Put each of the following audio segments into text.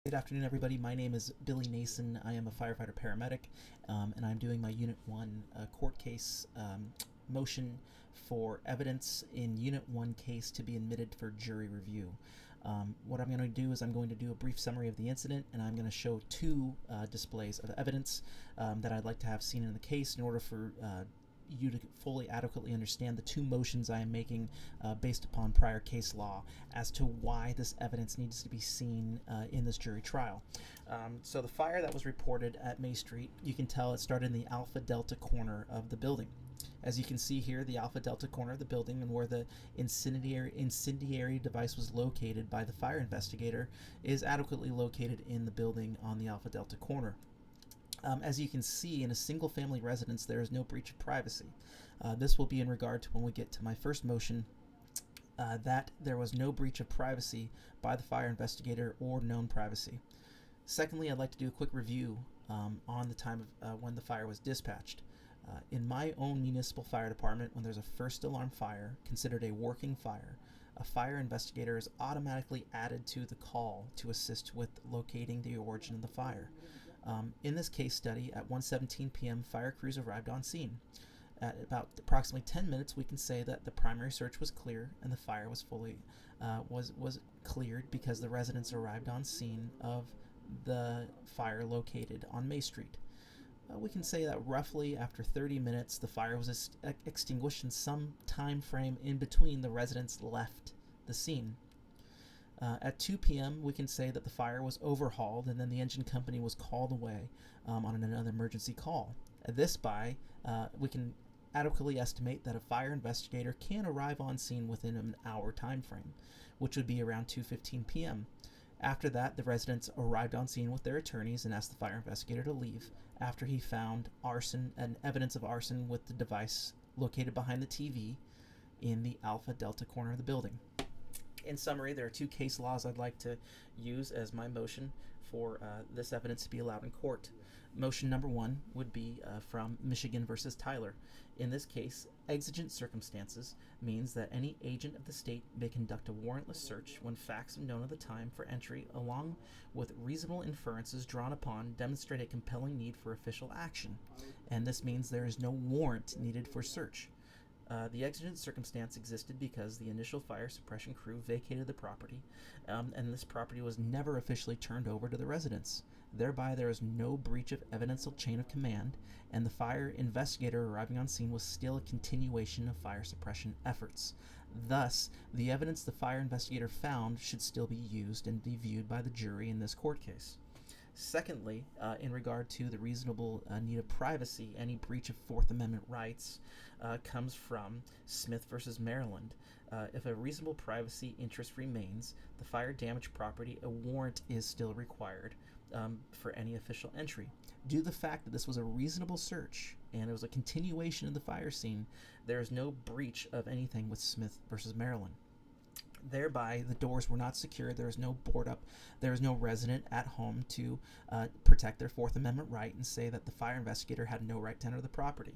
Good afternoon, everybody. My name is Billy Nason. I am a firefighter paramedic, and I'm doing my Unit 1 court case motion for evidence in Unit 1 case to be admitted for jury review. What I'm going to do is I'm going to do a brief summary of the incident, and I'm going to show two displays of evidence that I'd like to have seen in the case in order for you to fully adequately understand the two motions I am making based upon prior case law as to why this evidence needs to be seen in this jury trial. So the fire that was reported at May Street, you can tell it started in the Alpha Delta corner of the building. As you can see here, the Alpha Delta corner of the building and where the incendiary device was located by the fire investigator is adequately located in the building on the Alpha Delta corner. As you can see, in a single-family residence, there is no breach of privacy. This will be in regard to when we get to my first motion, that there was no breach of privacy by the fire investigator or known privacy. Secondly, I'd like to do a quick review on the time of when the fire was dispatched. In my own municipal fire department, when there's a first alarm fire, considered a working fire, a fire investigator is automatically added to the call to assist with locating the origin of the fire. In this case study, at 1:17 p.m., fire crews arrived on scene. At about approximately 10 minutes, we can say that the primary search was clear and the fire was fully was cleared because the residents arrived on scene of the fire located on May Street. We can say that roughly after 30 minutes, the fire was extinguished and some time frame in between the residents left the scene. At 2 p.m., we can say that the fire was overhauled and then the engine company was called away on another emergency call. We can adequately estimate that a fire investigator can arrive on scene within an hour time frame, which would be around 2:15 p.m. After that, the residents arrived on scene with their attorneys and asked the fire investigator to leave after he found arson and evidence of arson with the device located behind the TV in the Alpha Delta corner of the building. In summary, there are two case laws I'd like to use as my motion for this evidence to be allowed in court. Motion number one would be from Michigan versus Tyler. In this case, exigent circumstances means that any agent of the state may conduct a warrantless search when facts known at the time for entry, along with reasonable inferences drawn upon, demonstrate a compelling need for official action. And this means there is no warrant needed for search. The exigent circumstance existed because the initial fire suppression crew vacated the property, and this property was never officially turned over to the residents. Thereby, there is no breach of evidential chain of command, and the fire investigator arriving on scene was still a continuation of fire suppression efforts. Thus, the evidence the fire investigator found should still be used and be viewed by the jury in this court case. Secondly, in regard to the reasonable need of privacy, any breach of Fourth Amendment rights comes from Smith versus Maryland. If a reasonable privacy interest remains, the fire damaged property, a warrant is still required for any official entry. Due to the fact that this was a reasonable search and it was a continuation of the fire scene, there is no breach of anything with Smith versus Maryland. Thereby, the doors were not secured. There is no board up. There is no resident at home to protect their Fourth Amendment right and say that the fire investigator had no right to enter the property.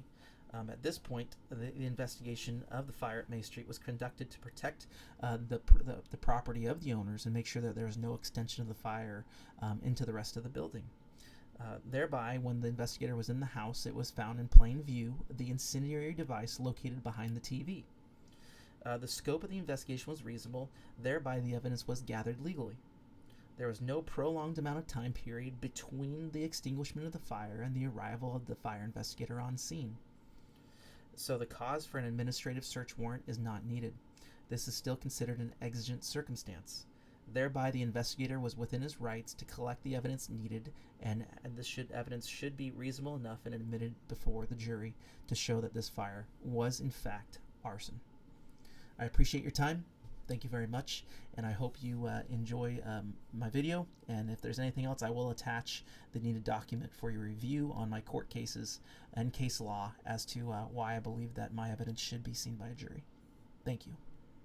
At this point, the investigation of the fire at May Street was conducted to protect the property of the owners and make sure that there was no extension of the fire into the rest of the building. Thereby, when the investigator was in the house, it was found in plain view the incendiary device located behind the TV. The scope of the investigation was reasonable, thereby the evidence was gathered legally. There was no prolonged amount of time period between the extinguishment of the fire and the arrival of the fire investigator on scene. So the cause for an administrative search warrant is not needed. This is still considered an exigent circumstance. Thereby the investigator was within his rights to collect the evidence needed, and evidence should be reasonable enough and admitted before the jury to show that this fire was in fact arson. I appreciate your time. Thank you very much, and I hope you enjoy my video, and if there's anything else, I will attach the needed document for your review on my court cases and case law as to why I believe that my evidence should be seen by a jury. Thank you.